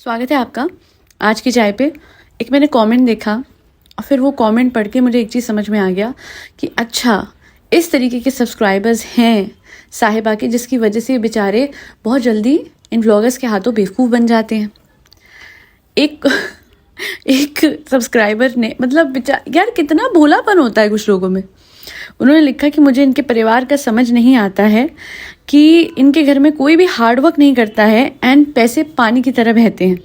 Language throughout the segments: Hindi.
स्वागत है आपका आज की चाय पे। एक मैंने कमेंट देखा और फिर वो कमेंट पढ़ के मुझे एक चीज़ समझ में आ गया कि अच्छा इस तरीके के सब्सक्राइबर्स हैं साहिबा के, जिसकी वजह से ये बेचारे बहुत जल्दी इन व्लॉगर्स के हाथों बेवकूफ़ बन जाते हैं। एक एक सब्सक्राइबर ने मतलब यार कितना भोलापन होता है कुछ लोगों में। उन्होंने लिखा कि मुझे इनके परिवार का समझ नहीं आता है कि इनके घर में कोई भी हार्डवर्क नहीं करता है एंड पैसे पानी की तरह बहते हैं।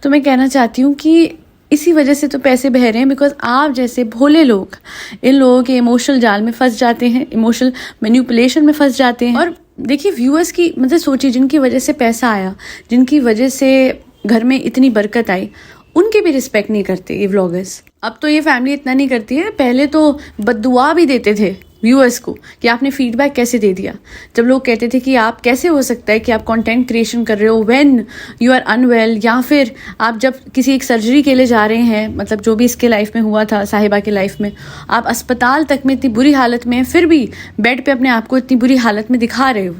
तो मैं कहना चाहती हूँ कि इसी वजह से तो पैसे बह रहे हैं, बिकॉज आप जैसे भोले लोग इन लोगों के इमोशनल जाल में फंस जाते हैं, इमोशनल मैनिपुलेशन में फंस जाते हैं। और देखिए व्यूअर्स की मतलब सोचिए, जिनकी वजह से पैसा आया, जिनकी वजह से घर में इतनी बरकत आई, उनकी भी रिस्पेक्ट नहीं करते ये व्लॉगर्स। अब तो ये फैमिली इतना नहीं करती है, पहले तो बद्दुआ भी देते थे व्यूअर्स को कि आपने फीडबैक कैसे दे दिया। जब लोग कहते थे कि आप कैसे हो सकता है कि आप कंटेंट क्रिएशन कर रहे हो व्हेन यू आर अनवेल, या फिर आप जब किसी एक सर्जरी के लिए जा रहे हैं, मतलब जो भी इसके लाइफ में हुआ था, साहिबा के लाइफ में, आप अस्पताल तक में इतनी बुरी हालत में फिर भी बेड पे अपने आप को इतनी बुरी हालत में दिखा रहे हो।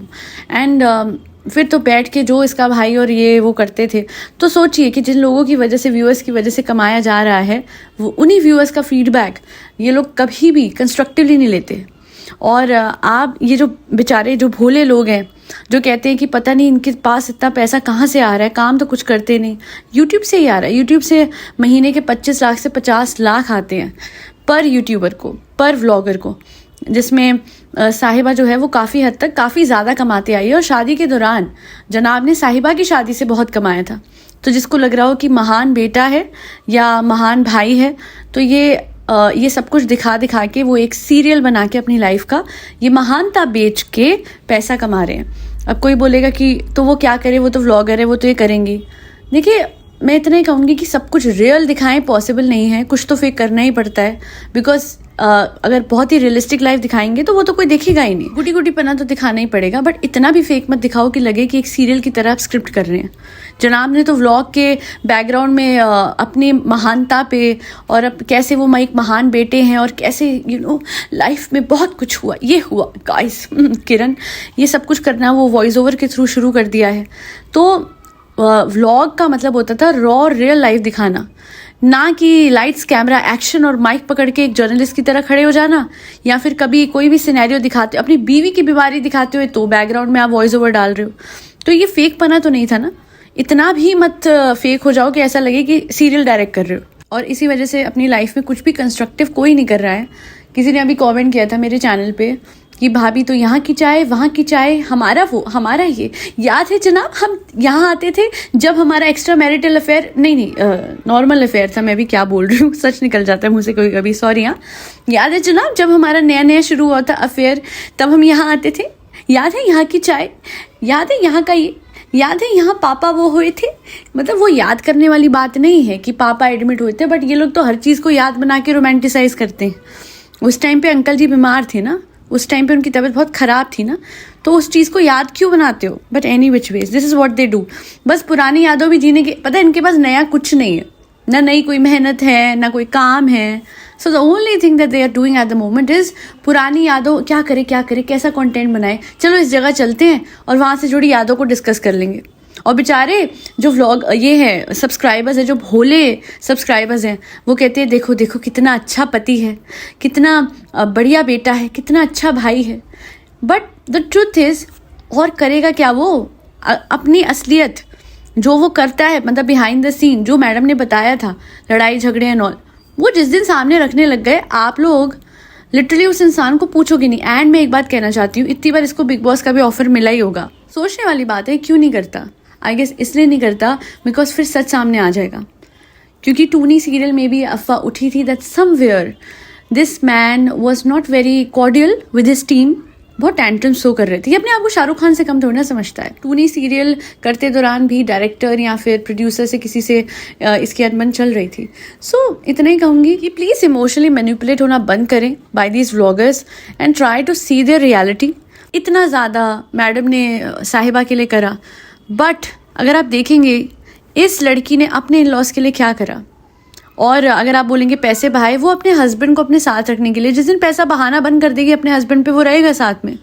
एंड फिर तो बैठ के जो इसका भाई और ये वो करते थे। तो सोचिए कि जिन लोगों की वजह से, व्यूअर्स की वजह से कमाया जा रहा है, वो उन्हीं व्यूअर्स का फीडबैक ये लोग कभी भी कंस्ट्रक्टिवली नहीं लेते। और आप ये जो बेचारे जो भोले लोग हैं जो कहते हैं कि पता नहीं इनके पास इतना पैसा कहाँ से आ रहा है, काम तो कुछ करते नहीं, यूट्यूब से ही आ रहा है। यूट्यूब से महीने के 25 लाख से 50 लाख आते हैं पर यूट्यूबर को, पर व्लॉगर को, जिसमें साहिबा जो है वो काफ़ी हद तक काफ़ी ज़्यादा कमाते आई है। और शादी के दौरान जनाब ने साहिबा की शादी से बहुत कमाया था। तो जिसको लग रहा हो कि महान बेटा है या महान भाई है, तो ये सब कुछ दिखा दिखा के वो एक सीरियल बना के अपनी लाइफ का ये महानता बेच के पैसा कमा रहे हैं। अब कोई बोलेगा कि तो वो क्या करे, वो तो व्लॉगर है, वो तो ये करेंगी। देखिए मैं इतना ही कहूँगी कि सब कुछ रियल दिखाएं पॉसिबल नहीं है, कुछ तो फेक करना ही पड़ता है। बिकॉज अगर बहुत ही रियलिस्टिक लाइफ दिखाएंगे तो वो तो कोई देखेगा ही नहीं। गुटी गुटी पना तो दिखाना ही पड़ेगा, बट इतना भी फेक मत दिखाओ कि लगे कि एक सीरियल की तरह आप स्क्रिप्ट कर रहे हैं। जनाब ने तो व्लॉग के बैकग्राउंड में अपनी महानता पे और अब कैसे वो एक महान बेटे हैं और कैसे लाइफ में बहुत कुछ हुआ, ये हुआ गाइस, किरण, ये सब कुछ करना वो वॉइस ओवर के थ्रू शुरू कर दिया है। तो व्लॉग का मतलब होता था रॉ रियल लाइफ दिखाना, ना कि लाइट्स कैमरा एक्शन और माइक पकड़ के एक जर्नलिस्ट की तरह खड़े हो जाना, या फिर कभी कोई भी सिनेरियो दिखाते, अपनी बीवी की बीमारी दिखाते हुए तो बैकग्राउंड में आप वॉइस ओवर डाल रहे हो। तो ये फेक पना तो नहीं था ना। इतना भी मत फेक हो जाओ कि ऐसा लगे कि सीरियल डायरेक्ट कर रहे हो। और इसी वजह से अपनी लाइफ में कुछ भी कंस्ट्रक्टिव कोई नहीं कर रहा है। किसी ने अभी कमेंट किया था मेरे चैनल पे कि भाभी तो यहाँ की चाय, वहाँ की चाय, हमारा वो, हमारा ये। याद है जनाब हम यहाँ आते थे जब हमारा एक्स्ट्रा मैरिटल अफेयर, नहीं नॉर्मल अफेयर था, मैं भी क्या बोल रही हूँ, सच निकल जाता है मुझे से कोई कभी, सॉरी। हाँ याद है जनाब जब हमारा नया नया शुरू हुआ था अफेयर, तब हम यहाँ आते थे। याद है यहाँ की चाय, याद है यहाँ का ये, याद है यहाँ पापा वो हुए थे। मतलब वो याद करने वाली बात नहीं है कि पापा एडमिट हुए थे, बट ये लोग तो हर चीज़ को याद बना के रोमांटिसाइज करते हैं। उस टाइम पे अंकल जी बीमार थे ना, उस टाइम पे उनकी तबीयत बहुत ख़राब थी ना, तो उस चीज़ को याद क्यों बनाते हो। But any which ways this is what they do. बस पुरानी यादों भी जीने के, पता है इनके पास नया कुछ नहीं है, ना नई कोई मेहनत है, ना कोई काम है। So the only thing that they are doing at the moment is पुरानी यादों, क्या करे कैसा कंटेंट बनाए, चलो इस जगह चलते हैं और वहाँ से जुड़ी यादों को डिस्कस कर लेंगे। और बेचारे जो व्लॉग ये है सब्सक्राइबर्स है, जो भोले सब्सक्राइबर्स हैं, वो कहते हैं देखो देखो कितना अच्छा पति है, कितना बढ़िया बेटा है, कितना अच्छा भाई है। बट द ट्रूथ इज़, और करेगा क्या वो, अपनी असलियत जो वो करता है, मतलब बिहाइंड द सीन जो मैडम ने बताया था, लड़ाई झगड़े एंड ऑल, वो जिस दिन सामने रखने लग गए, आप लोग लिटरली उस इंसान को पूछोगे नहीं। एंड मैं एक बात कहना चाहती हूँ, इतनी बार इसको बिग बॉस का भी ऑफर मिला ही होगा। सोचने वाली बात है, क्यों नहीं करता। आई गेस इसलिए नहीं करता बिकॉज फिर सच सामने आ जाएगा। क्योंकि टूनी सीरियल में भी अफवाह उठी थी that somewhere this man was not very cordial with his team, बहुत टेंट्रम शो कर रहे थे। ये अपने आप को शाहरुख खान से कम थोड़ी ना समझता है। टूनी सीरियल करते दौरान भी डायरेक्टर या फिर प्रोड्यूसर से किसी से इसकी अनबन चल रही थी। सो इतना ही कहूँगी कि प्लीज़ इमोशनली मैनिपुलेट होना बंद करें by these vloggers and try to see their reality. इतना ज़्यादा मैडम ने साहिबा के लिए करा, बट अगर आप देखेंगे इस लड़की ने अपने इन लॉस के लिए क्या करा। और अगर आप बोलेंगे पैसे बहाए, वो अपने हस्बैंड को अपने साथ रखने के लिए, जिस दिन पैसा बहाना बंद कर देगी अपने हस्बैंड पे, वो रहेगा साथ में।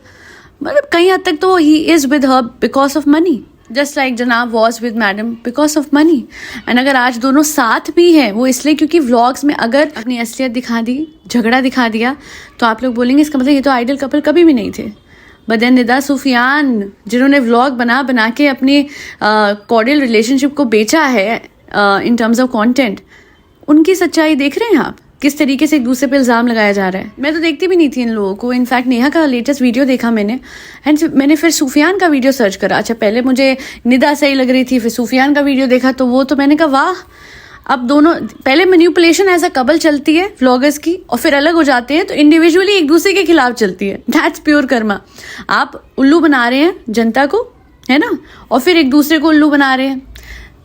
मतलब कहीं हद तक तो he is with her because of money. Just like जनाब was with madam because of money. And अगर आज दोनों साथ भी हैं वो इसलिए क्योंकि व्लॉग्स में अगर अपनी असलियत दिखा दी, झगड़ा दिखा दिया, तो आप लोग बोलेंगे इसका मतलब ये तो आइडल कपल कभी भी नहीं थे। बट देन निदा सूफियान जिन्होंने व्लॉग बना बना के अपनी कॉर्डियल रिलेशनशिप को बेचा है इन टर्म्स ऑफ कंटेंट, उनकी सच्चाई देख रहे हैं आप, किस तरीके से एक दूसरे पे इल्ज़ाम लगाया जा रहा है। मैं तो देखती भी नहीं थी इन लोगों को। इनफैक्ट नेहा का लेटेस्ट वीडियो देखा मैंने, एंड मैंने फिर सूफियान का वीडियो सर्च करा। अच्छा, पहले मुझे निदा सही लग रही थी, फिर सूफियान का वीडियो देखा तो वो तो मैंने कहा वाह, अब दोनों पहले मैनिपुलेशन एज अ कपल चलती है व्लॉगर्स की, और फिर अलग हो जाते हैं तो इंडिविजुअली एक दूसरे के खिलाफ चलती है। That's pure Karma. आप उल्लू बना रहे हैं जनता को, है ना, और फिर एक दूसरे को उल्लू बना रहे हैं।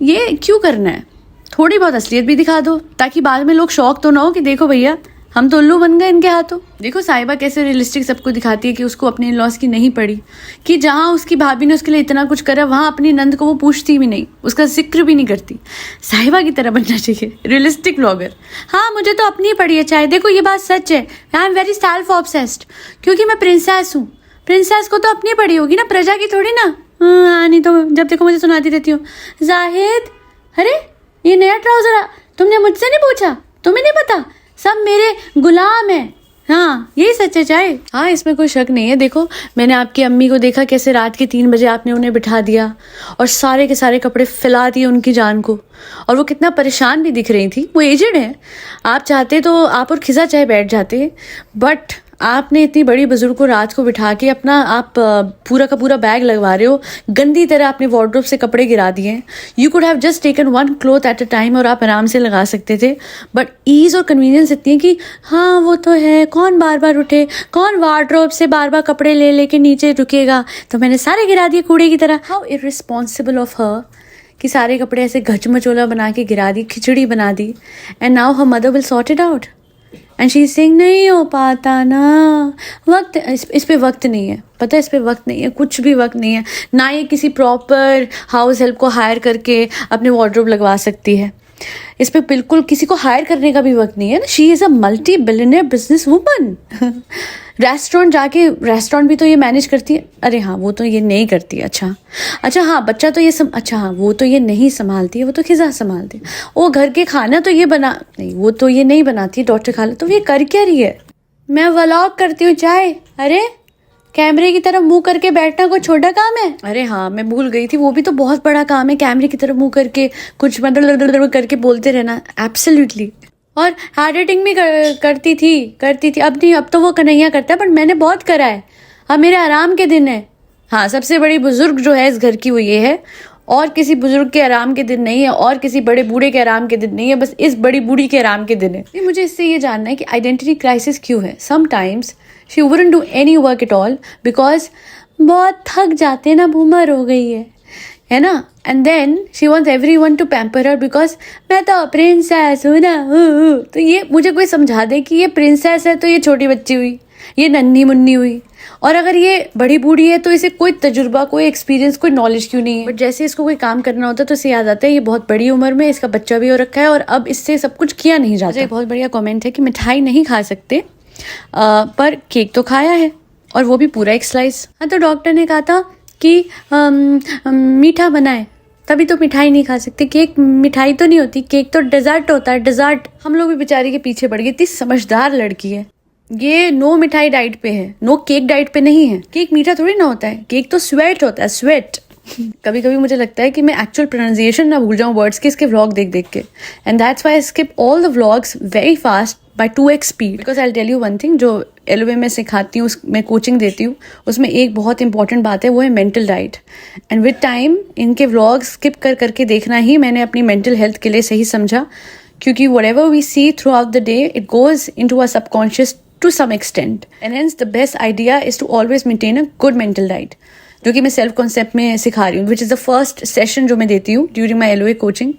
ये क्यों करना है? थोड़ी बहुत असलियत भी दिखा दो ताकि बाद में लोग शौक तो ना हो कि देखो भैया हम तो उल्लू बन गए इनके हाथों। देखो साहिबा कैसे रियलिस्टिक सबको दिखाती है कि उसको अपने इन लॉस की नहीं पड़ी, कि जहाँ उसकी भाभी ने उसके लिए इतना कुछ करा वहाँ अपनी नंद को वो पूछती भी नहीं, उसका जिक्र भी नहीं करती। साहिबा की तरह बनना चाहिए रियलिस्टिक व्लॉगर। हाँ, मुझे तो अपनी पड़ी है चाय, देखो ये बात सच है, I am very self obsessed, क्योंकि मैं प्रिंसेस हूँ। प्रिंसेस को तो अपनी पड़ी होगी ना, प्रजा की थोड़ी ना। नहीं तो जब देखो मुझे सुनाती रहती हूँ, जाहिद अरे ये नया ट्राउजर तुमने मुझसे नहीं पूछा, तुम्हें नहीं पता, सब मेरे गुलाम हैं। हाँ, यही सच है चाहे। हाँ, इसमें कोई शक नहीं है। देखो मैंने आपकी अम्मी को देखा कैसे रात के 3 बजे आपने उन्हें बिठा दिया और सारे के सारे कपड़े फैला दिए उनकी जान को, और वो कितना परेशान भी दिख रही थी। वो एजेड है, आप चाहते तो आप और खिजा चाहे बैठ जाते, बट आपने इतनी बड़ी बुजुर्ग को रात को बिठा के अपना आप पूरा का पूरा बैग लगवा रहे हो, गंदी तरह अपने वार्डरोब से कपड़े गिरा दिए। You could have just taken 1 cloth at a time और आप आराम से लगा सकते थे, बट ईज और कन्वीनियंस इतनी है कि हाँ वो तो है, कौन बार बार उठे, कौन वार्डरोब से बार बार कपड़े ले लेके नीचे रुकेगा, तो मैंने सारे गिरा दिए कूड़े की तरह। हाउ इररिस्पॉन्सिबल ऑफ हर कि सारे कपड़े ऐसे घचमचोला बना के गिरा दी, खिचड़ी बना दी, and now her mother will sort it out. And she sing नहीं हो पाता ना, वक्त इस पे वक्त नहीं है, पता है, इस पे वक्त नहीं है, कुछ भी वक्त नहीं है। ना ये किसी प्रॉपर हाउस हेल्प को हायर करके अपने वार्डरोब लगवा सकती है, इस पे बिल्कुल किसी को हायर करने का भी वक्त नहीं है ना। She is a multi billionaire business woman. Restaurant भी तो ये मैनेज करती है। अरे हाँ, वो तो ये नहीं करती है। अच्छा हाँ, बच्चा तो ये अच्छा हाँ, वो तो ये नहीं संभालती है, वो तो खिजा संभालती है। वो घर के खाना तो ये बना नहीं, वो तो ये नहीं बनाती है, डॉक्टर खाला। तो ये कर क्या रही है? मैं व्लॉग करती हूँ चाय। अरे कैमरे की तरफ मुंह करके बैठना कोई छोटा काम है? अरे हाँ, मैं भूल गई थी, वो भी तो बहुत बड़ा काम है, कैमरे की तरफ मुंह करके कुछ मतलब करके बोलते रहना। एब्सोल्युटली। और एडिटिंग भी करती थी। अब नहीं, अब तो वो कन्हैया करता है, बट मैंने बहुत करा है। अब मेरे आराम के दिन है। हाँ, सबसे बड़ी बुजुर्ग जो है इस घर की वो ये है, और किसी बुजुर्ग के आराम के दिन नहीं है, और किसी बड़े बूढ़े के आराम के दिन नहीं है, बस इस बड़ी बूढ़ी के आराम के दिन है। मुझे इससे ये जानना है कि आइडेंटिटी क्राइसिस क्यों है। Sometimes she wouldn't do any work at all because बहुत थक जाते ना, भूमर हो गई है ना। And then she wants everyone to pamper her because मैं तो प्रिंसेस हूँ ना। तो ये मुझे कोई समझा दे कि ये प्रिंसेस है तो ये छोटी बच्ची हुई, ये नन्ही मुन्नी हुई, और अगर ये बड़ी बूढ़ी है तो इसे कोई तजुर्बा, कोई एक्सपीरियंस, कोई नॉलेज क्यों नहीं है। बट जैसे इसको कोई काम करना होता है तो इसे याद आता है ये बहुत बड़ी उम्र में इसका बच्चा भी हो रखा है और अब इससे सब कुछ किया नहीं जाता। बहुत बढ़िया कमेंट है कि मिठाई नहीं खा सकते पर केक तो खाया है, और वो भी पूरा एक स्लाइस। हाँ, तो डॉक्टर ने कहा था कि मीठा बनाए तभी तो मिठाई नहीं खा सकते। केक मिठाई तो नहीं होती, केक तो डेजर्ट होता है, डेजर्ट। हम लोग भी बेचारी के पीछे पड़ गए। इतनी समझदार लड़की है ये, नो मिठाई डाइट पे है, नो केक डाइट पे नहीं है। केक मीठा थोड़ी ना होता है, केक तो स्वेट होता है, स्वेट। कभी कभी मुझे लगता है कि मैं एक्चुअल प्रोनाउंसिएशन ना भूल जाऊं वर्ड्स के इसके व्लॉग देख देख के, and that's why I skip all the vlogs very fast by 2x speed. Because I tell you one thing, जो LOA में सिखाती हूँ, मैं कोचिंग देती हूँ, उसमें एक बहुत इंपॉर्टेंट बात है, वो है mental diet. And with time इनके व्लॉग स्किप करके देखना ही मैंने अपनी मेंटल हेल्थ के लिए सही समझा, क्योंकि whatever we see throughout the day, it goes into our subconscious to some extent, and hence the best idea is to always maintain a good mental diet, जो कि मैं सेल्फ कॉन्सेप्ट में सिखा रही हूँ, which is the first session जो मैं देती हूँ ड्यूरिंग माई LOA कोचिंग।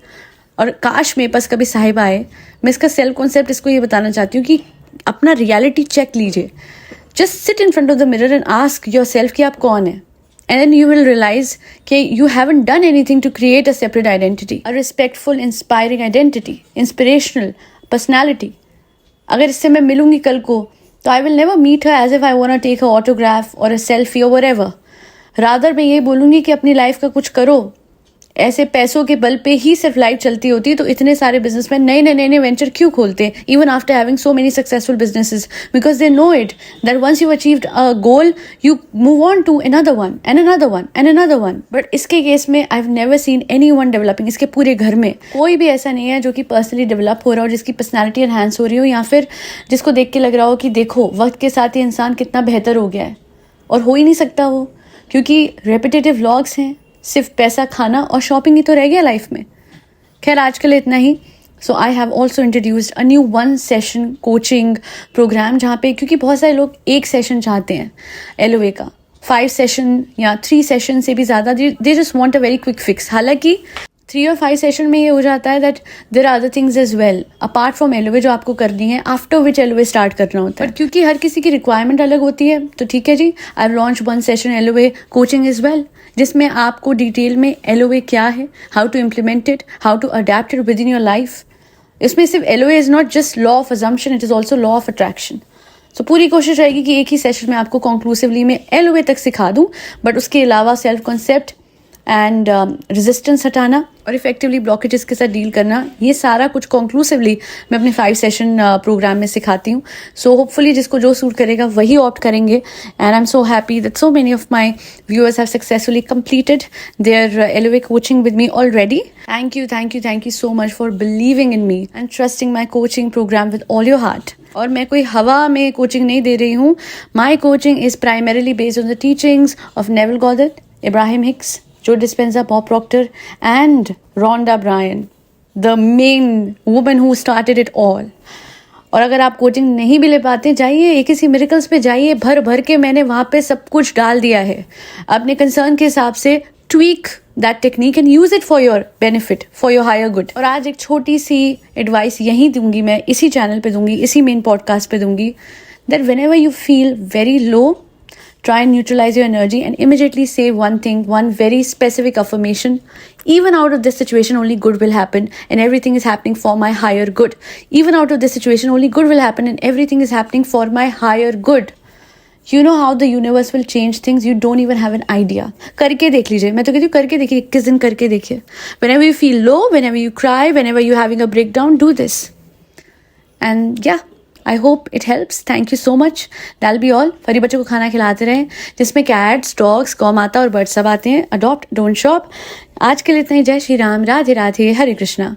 और काश मेरे पास कभी साहिबा आए, मैं इसका सेल्फ कॉन्सेप्ट इसको ये बताना चाहती हूँ कि अपना रियलिटी चेक लीजिए। Just sit in front of the mirror and ask yourself कि आप कौन है, and then you will realise कि you haven't done anything to create a separate identity, a respectful, inspiring identity, inspirational personality. अगर इससे मैं मिलूंगी कल को तो I will never meet her as if I want to take a autograph और अ सेल्फी और व्हाटएवर, रादर मैं ये बोलूँगी कि अपनी लाइफ का कुछ करो। ऐसे पैसों के बल पे ही सिर्फ लाइफ चलती होती तो इतने सारे बिजनेसमैन नए वेंचर क्यों खोलते, even after having so many successful businesses, because they know it that once you achieved a goal you move on to another one and another one and another one. But इसके केस में I have never seen anyone developing. इसके पूरे घर में कोई भी ऐसा नहीं है जो कि पर्सनली डेवलप हो रहा हो, जिसकी पर्सनैलिटी एनहांस हो रही हो, या फिर जिसको देख के लग रहा हो कि देखो वक्त के साथ ही इंसान कितना बेहतर हो गया है। और हो ही नहीं सकता वो, क्योंकि रेपिटेटिव व्लॉग्स हैं, सिर्फ पैसा खाना और शॉपिंग ही तो रह गया लाइफ में। खैर आज के लिए इतना ही। So I have also introduced a new 1 session coaching programme, जहाँ पे क्योंकि बहुत सारे लोग एक सेशन चाहते हैं LOA का, 5 सेशन या 3 सेशन से भी ज़्यादा, they just want a very quick fix. हालांकि 3 और 5 सेशन में ये हो जाता है that there are other things as well apart from LOA जो आपको करनी है, आफ्टर विच LOA स्टार्ट करना होता है। बट क्योंकि हर किसी की रिक्वायरमेंट अलग होती है तो ठीक है जी, I have launch 1 session LOA coaching as well, जिसमें आपको डिटेल में LOA क्या है, how to implement it, how to adapt it within your life. इसमें सिर्फ LOA is not just law of assumption, it is also law of attraction. So पूरी कोशिश रहेगी कि एक ही सेशन में आपको कंक्लूसिवली मैं LOA तक सिखा दूं, बट उसके अलावा सेल्फ कॉन्सेप्ट एंड रेजिस्टेंस हटाना और इफेक्टिवली ब्लॉकेजेस के साथ डील करना, ये सारा कुछ कंक्लूसिवली मैं अपने 5 सेशन प्रोग्राम में सिखाती हूँ। सो होपफुली जिसको जो सूट करेगा वही ऑप्ट करेंगे। And I am so happy that so many of my viewers have successfully completed their LOA coaching with me already. Thank you so much for believing in me and trusting my coaching program with all your heart. और मैं कोई हवा में कोचिंग नहीं दे रही हूँ। My coaching is primarily based on the teachings of Neville Goddard, Abraham Hicks, Joe Dispenza, Bob Proctor, and Rhonda Bryan, the main woman who started it all. और अगर आप कोचिंग नहीं भी ले पाते, जाइए एक किसी मिरेकल्स पे जाइए, भर भर के मैंने वहाँ पे सब कुछ डाल दिया है। अपने कंसर्न के हिसाब से tweak that technique and use it for your benefit, for your higher good. और आज एक छोटी सी एडवाइस यहीं दूंगी, मैं इसी चैनल पे दूंगी, इसी मेन पॉडकास्ट पे दूंगी, that whenever you feel very low, try and neutralize your energy and immediately say one thing, one very specific affirmation. Even out of this situation, only good will happen and everything is happening for my higher good. Even out of this situation, only good will happen and everything is happening for my higher good. You know how the universe will change things, you don't even have an idea. करके देख लीजिए, मैं तो कहती हूँ करके देखिए, 21 दिन करके देखिए। Whenever you feel low, whenever you cry, whenever you're having a breakdown, do this. And yeah, I hope it helps. Thank you so much. That'll be all. फरी बच्चों को खाना खिलाते रहें, जिसमें कैट्स, डॉग्स, गौ माता और बर्ड्स सब आते हैं। Adopt, don't shop. आज के लिए इतना ही। जय श्री राम, राधे राधे, हरे कृष्णा।